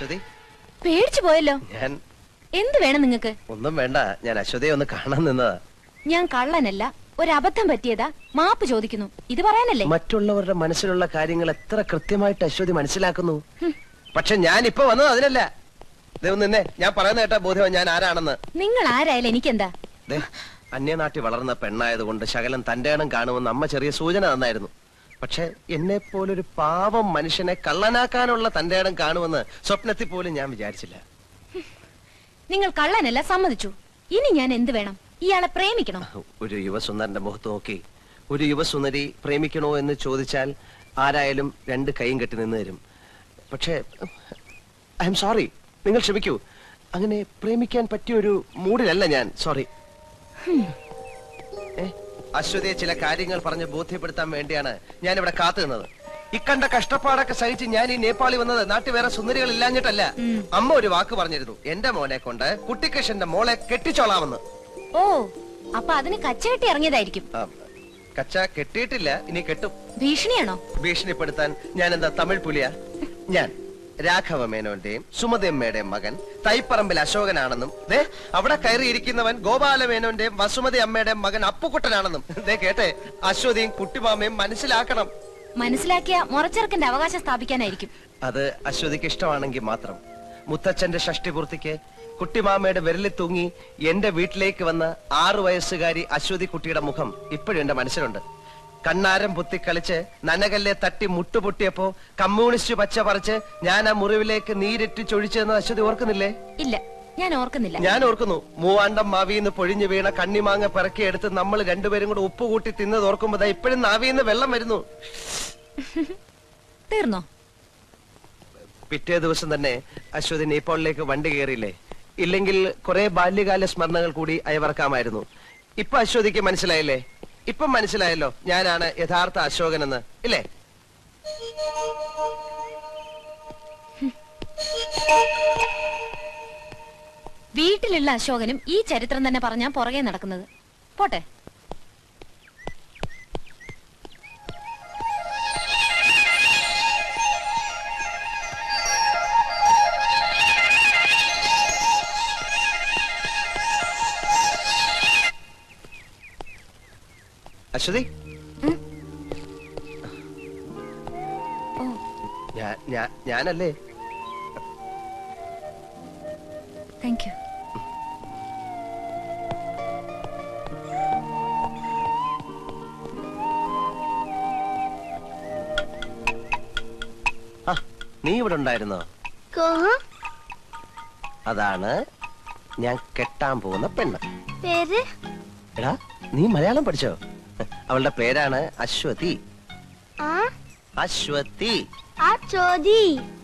അശ്വതി പേടിച്ചു പോയല്ലോ. ഞാൻ എന്ത് വേണം നിങ്ങൾക്ക്? ഒന്നും വേണ്ട, ഞാൻ അശ്വതിയെ ഒന്ന് കാണാൻ നിന്നതാ. ഞാൻ കള്ളനല്ല, ഒരബദ്ധം പറ്റിയതാ, മാപ്പ് ചോദിക്കുന്നു. ഇത് പറയാനല്ലേ? മറ്റുള്ളവരുടെ മനസ്സിലുള്ള കാര്യങ്ങൾ എത്ര കൃത്യമായിട്ട് അശ്വതി മനസ്സിലാക്കുന്നു. പക്ഷെ ഞാൻ ഇപ്പൊ വന്നത് അതിനല്ല. നിന്നെ ഞാൻ പറയുന്ന കേട്ടാ ബോധ്യം ഞാൻ ആരാണെന്ന്. നിങ്ങൾ ആരായാലും എനിക്കെന്താ? അന്യനാട്ടിൽ വളർന്ന പെണ്ണായതുകൊണ്ട് ശകലം തന്റെ ഇടം കാണുമെന്ന് അമ്മ ചെറിയ സൂചന തന്നായിരുന്നു. പക്ഷെ എന്നെ പോലൊരു പാവം മനുഷ്യനെ കള്ളനാക്കാനുള്ള തന്റെ ഇടം കാണുമെന്ന് സ്വപ്നത്തിൽ പോലും ഞാൻ വിചാരിച്ചില്ല. നിങ്ങൾ കള്ളനല്ല, സമ്മതിച്ചു. ഇനി ഞാൻ എന്ത് വേണം? ഇയാളെ പ്രേമിക്കണം. ഒരു യുവസുന്ദരന്റെ മുഖത്ത് നോക്കി ഒരു യുവസുന്ദരി പ്രേമിക്കണോ എന്ന് ചോദിച്ചാൽ ആരായാലും രണ്ട് കൈയും കെട്ടി നിന്ന് തരും. പക്ഷേ ഐ എം സോറി, നിങ്ങൾ ക്ഷമിക്കൂ. അങ്ങനെ പ്രേമിക്കാൻ പറ്റിയ ഒരു മൂഡിലല്ല ഞാൻ. സോറി. അശ്വതിയെ ചില കാര്യങ്ങൾ പറഞ്ഞ് ബോധ്യപ്പെടുത്താൻ വേണ്ടിയാണ് ഞാൻ ഇവിടെ കാത്തു നിന്നത്. ഇക്കണ്ട കഷ്ടപ്പാടൊക്കെ സഹിച്ച് ഞാൻ ഈ നേപ്പാളി വന്നത് നാട്ടിൽ വേറെ സുന്ദരികൾ ഇല്ലാഞ്ഞിട്ടല്ല. അമ്മ ഒരു വാക്ക് പറഞ്ഞിരുന്നു, എന്റെ മോനെ കൊണ്ട് കുട്ടിക്കൃഷ്ണന്റെ മോളെ കെട്ടിച്ചോളാമെന്ന്. ഓ, അപ്പൊ അതിന് കച്ചകെട്ടി ഇറങ്ങിയതായിരിക്കും. കച്ച കെട്ടിയിട്ടില്ല, ഇനി കെട്ടും. ഭീഷണിയാണോ? ഭീഷണിപ്പെടുത്താൻ ഞാൻ എന്താ തമിഴ് പുലിയ? ഞാൻ രാഘവ മേനോന്റെയും സുമതിയമ്മയുടെയും മകൻ തൈപ്പറമ്പിൽ അശോകനാണെന്നും അവിടെ കയറിയിരിക്കുന്നവൻ ഗോപാല മേനോന്റെയും വസുമതി അമ്മയുടെയും മകൻ അപ്പുക്കുട്ടനാണെന്നും കേട്ടെ അശ്വതിയും കുട്ടിമാമയും മനസ്സിലാക്കണം. മനസ്സിലാക്കിയ മുറച്ചെറുക്കന്റെ അവകാശം സ്ഥാപിക്കാനായിരിക്കും. അത് അശ്വതിക്ക് ഇഷ്ടമാണെങ്കിൽ മാത്രം. മുത്തച്ഛന്റെ ഷഷ്ടിപൂർത്തിക്ക് കുട്ടിമാമയുടെ വിരലിൽ തൂങ്ങി എന്റെ വീട്ടിലേക്ക് വന്ന 6 വയസ്സുകാരി അശ്വതി കുട്ടിയുടെ മുഖം ഇപ്പോഴും എന്റെ മനസ്സിലുണ്ട്. കണ്ണാരം പൊത്തി കളിച്ച് നനകല്ലെ തട്ടി മുട്ടുപൊട്ടിയപ്പോ കമ്മ്യൂണിസ്റ്റ് പച്ച പറിച്ച് ഞാൻ ആ മുറിവിലേക്ക് നീരിട്ട് ചൊഴിച്ചെന്ന് അശ്വതി ഓർക്കുന്നില്ലേ? ഇല്ല, ഞാൻ ഓർക്കുന്നില്ല. ഞാൻ ഓർക്കുന്നു. മൂവാണ്ടം മാവിന്ന് പൊഴിഞ്ഞു വീണ കണ്ണിമാങ്ങ പിറക്കിയെടുത്ത് നമ്മൾ രണ്ടുപേരും കൂടെ ഉപ്പ് കൂട്ടി തിന്നത് ഓർക്കുമ്പോ ഇപ്പോഴും നാവിന്ന് വെള്ളം വരുന്നു. തീർന്നോ? പിറ്റേ ദിവസം തന്നെ അശ്വതി നേപ്പാളിലേക്ക് വണ്ടി കയറിയില്ലേ? ഇല്ലെങ്കിൽ കുറെ ബാല്യകാല സ്മരണകൾ കൂടി അയവർക്കാമായിരുന്നു. ഇപ്പൊ അശ്വതിക്ക് മനസ്സിലായില്ലേ? ഇപ്പം മനസ്സിലായല്ലോ ഞാനാണ് യഥാർത്ഥ അശോകനെന്ന്, ഇല്ലേ? വീട്ടിലുള്ള അശോകനും ഈ ചരിത്രം തന്നെ പറഞ്ഞാ പുറകെ നടക്കുന്നത്. പോട്ടെ. അശ്വതി, ഞാനല്ലേ? Thank you. നീ ഇവിടെ ഉണ്ടായിരുന്നോ? അതാണ് ഞാൻ കെട്ടാൻ പോകുന്ന പെണ്ണ്. പേര്? എടാ, നീ മലയാളം പഠിച്ചോ? അവളുടെ പേരാണ് അശ്വതി. അശ്വതി.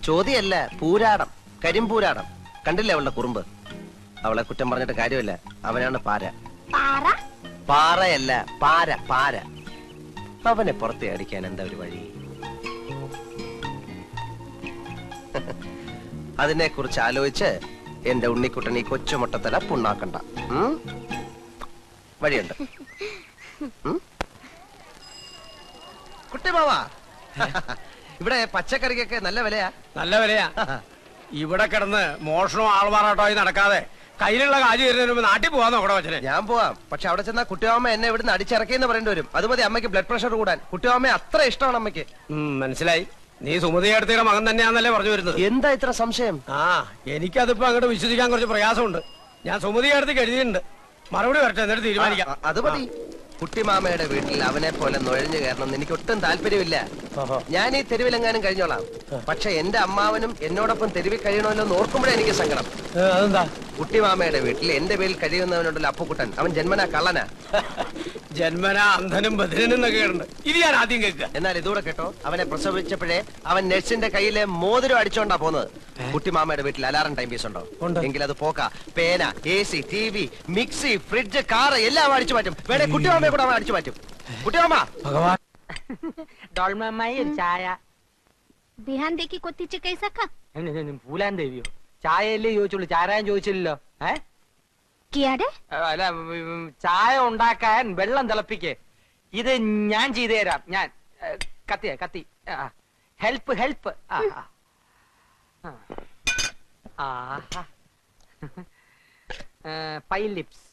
ചോദ്യല്ല, പൂരാടം, കരിമ്പൂരാടം. കണ്ടില്ലേ അവളുടെ കുറുമ്പ്? അവളെ കുറ്റം പറഞ്ഞിട്ട് കാര്യമില്ല. അവനാണ് പാര. പാറയല്ല, പാര, പാര. അവനെ പുറത്തെ അടിക്കാൻ എന്താ ഒരു വഴി? അതിനെ കുറിച്ച് ആലോചിച്ച് എന്റെ ഉണ്ണിക്കുട്ടൻ ഈ കൊച്ചുമുട്ടത്തല പുണ്ണാക്കണ്ട. വഴിയുണ്ട്. കുട്ടിമാവാ, ഇവിടെ പച്ചക്കറിക്കൊക്കെ നല്ല വിലയാ. നല്ല വിലയാ. ഇവിടെ കിടന്ന് മോഷണവും ആൾമാറാട്ടമായി നടക്കാതെ കയ്യിലുള്ള കാശ് തരുന്നതിന് നാട്ടിൽ പോവാൻ നോക്കണോ അച്ഛനെ? ഞാൻ പോവാം. പക്ഷെ അവിടെ ചെന്നാ കുട്ടിമാമ എന്നെ ഇവിടുന്ന് അടിച്ചിറക്കിയെന്ന് പറയേണ്ടി വരും. അതുമതി അമ്മയ്ക്ക് ബ്ലഡ് പ്രഷർ കൂടാൻ. കുട്ടിമാമയെ അത്ര ഇഷ്ടമാണ് അമ്മയ്ക്ക്. മനസ്സിലായി. നീ സുമതി അടുത്തയുടെ മകൻ തന്നെയാന്നല്ലേ പറഞ്ഞു വരുന്നത്? എന്താ ഇത്ര സംശയം? എനിക്കതിപ്പോ അങ്ങോട്ട് വിശ്വസിക്കാൻ കുറച്ച് പ്രയാസമുണ്ട്. ഞാൻ സുമതി അടുത്തേക്ക് എഴുതിയിട്ടുണ്ട്. മറുപടി വരട്ടെ, എന്നിട്ട് തീരുമാനിക്കാം. അത് മതി. കുട്ടിമാമയുടെ വീട്ടിൽ അവനെ പോലെ നുഴഞ്ഞു കയറണം എനിക്ക് ഒട്ടും താല്പര്യമില്ല. ഞാൻ ഈ തെരുവിലെങ്ങാനും കഴിഞ്ഞോളാം. പക്ഷെ എന്റെ അമ്മാവനും എന്നോടൊപ്പം തെരുവിൽ കഴിയണമല്ലോ എന്ന് ഓർക്കുമ്പോഴേ എനിക്ക് സങ്കടം. അതെന്താ? കുട്ടിമാമയുടെ വീട്ടിൽ എന്റെ പേരിൽ കഴിയുന്നവനുണ്ടല്ലോ അപ്പുക്കുട്ടൻ, അവൻ ജന്മനാ കള്ളനാ. ജന്മനാ അന്ധനും ബധിരനും എന്നൊക്കെ ഉണ്ട്. ഇത് ഞാൻ ആദ്യം കേൾക്കുക. എന്നാൽ ഇതൂടെ കേട്ടോ, അവനെ പ്രസവിച്ചപ്പോഴേ അവൻ നഴ്സിന്റെ കയ്യിലെ മോതിരം അടിച്ചോണ്ടാ പോന്നത്. കുട്ടിമാമയുടെ വീട്ടിൽ അലാറം ടൈം പീസ് ഉണ്ടോ? എങ്കിൽ അത് പോക്ക. പേന, AC, TV, mixie, fridge, car എല്ലാം അടിച്ചു മാറ്റും. വേണേ കുട്ടിമാമയെ കൂടെ അവൻ അടിച്ചു മാറ്റും. കുട്ടിമാമ, ചായ बिहान देखी को तीचे कैसा का പൂലാൻ ദേവിയോ? ചായയല്ലേ ചോദിച്ചുള്ളൂ, ചാരായം ചോദിച്ചില്ലല്ലോ. കിയാടെ? അല്ല, ചായ ഉണ്ടാക്കാൻ വെള്ളം തിളപ്പിക്കേ. ഇത് ഞാൻ ചെയ്തു തരാം. ഞാൻ കത്തി ഹെൽപ്പ്. ആഹാ. പൈ ലിപ്സ്.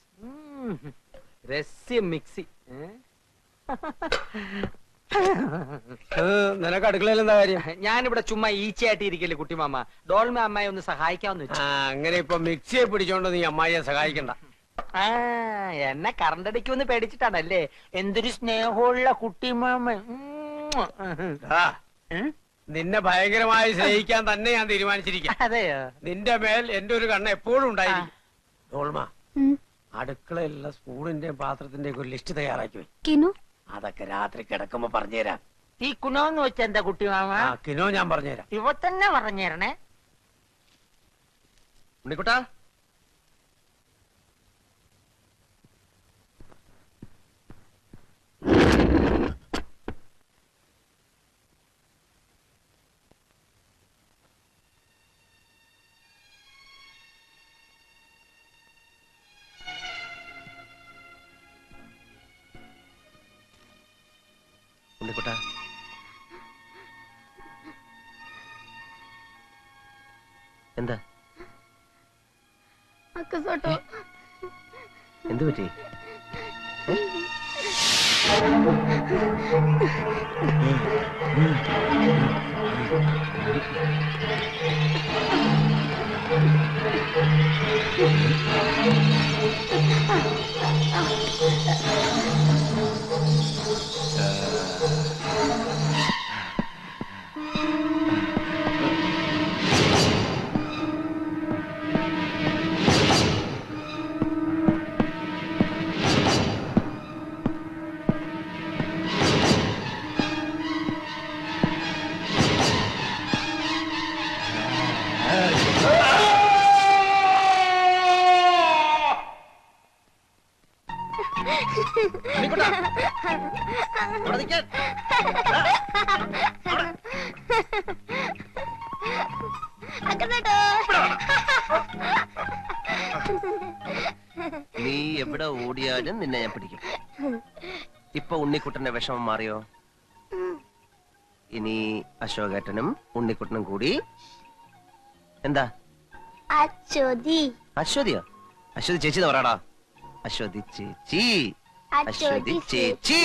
രസ്യ മിക്സി. നിനക്ക് അടുക്കളയിൽ എന്താ കാര്യം? ഞാനിവിടെ ചുമ്മാ ഈച്ചയായിട്ട് ഇരിക്കല്ലേ കുട്ടിമാമ. ഡോൾമ അമ്മായി ഒന്ന് സഹായിക്കാന്ന് വെച്ചു. അങ്ങനെ ഇപ്പൊ മിക്സിയെ പിടിച്ചോണ്ട് നീ അമ്മായിയെ സഹായിക്കണ്ട. ആ, എന്നെ കറണ്ടടിക്കുമെന്ന് പേടിച്ചിട്ടാണല്ലേ? എന്തൊരു സ്നേഹമുള്ള കുട്ടിമാമ. ആ, നിന്നെ ഭയങ്കരമായി സ്നേഹിക്കാൻ തന്നെ ഞാൻ തീരുമാനിച്ചിരിക്കാം. അതെയോ? നിന്റെ മേൽ എന്റെ ഒരു കണ്ണ് എപ്പോഴും ഉണ്ടായിരിക്കും. ഡോൾമ, അടുക്കളയിലുള്ള സ്പൂണിന്റെയും പാത്രത്തിന്റെയും ഒരു ലിസ്റ്റ് തയ്യാറാക്കി പോയി. किनु അതൊക്കെ രാത്രി കിടക്കുമ്പോ പറഞ്ഞുതരാം. ഈ കുണോന്ന് വെച്ച എന്താ കുട്ടിമാമ? ആ കിനോ ഞാൻ പറഞ്ഞുതരാം. ഇവ തന്നെ പറഞ്ഞേരണേ. ഉണ്ണിക്കുട്ടാ, ഉണ്ണിക്കുട്ടാ, എന്താ अक्का सोटो എന്ത് പറ്റി? ഉണ്ണിക്കുട്ടാ, അവിടെ നിൽക്കാൻ. अक्का सोटो നീ എവിടെ ഓടിയാലും നിന്നെ ഞാൻ പിടിക്കും. ഇപ്പൊ ഉണ്ണിക്കുട്ടന്റെ വിഷമം മാറിയോ? ഇനി അശോകേട്ടനും ഉണ്ണിക്കുട്ടനും കൂടി എന്താ? अचोदी അശ്വതിയോ? അശ്വതി ചേച്ചി എന്ന് പറയാടാ. അശ്വതി ചേച്ചി, അശ്വതി ചേച്ചി.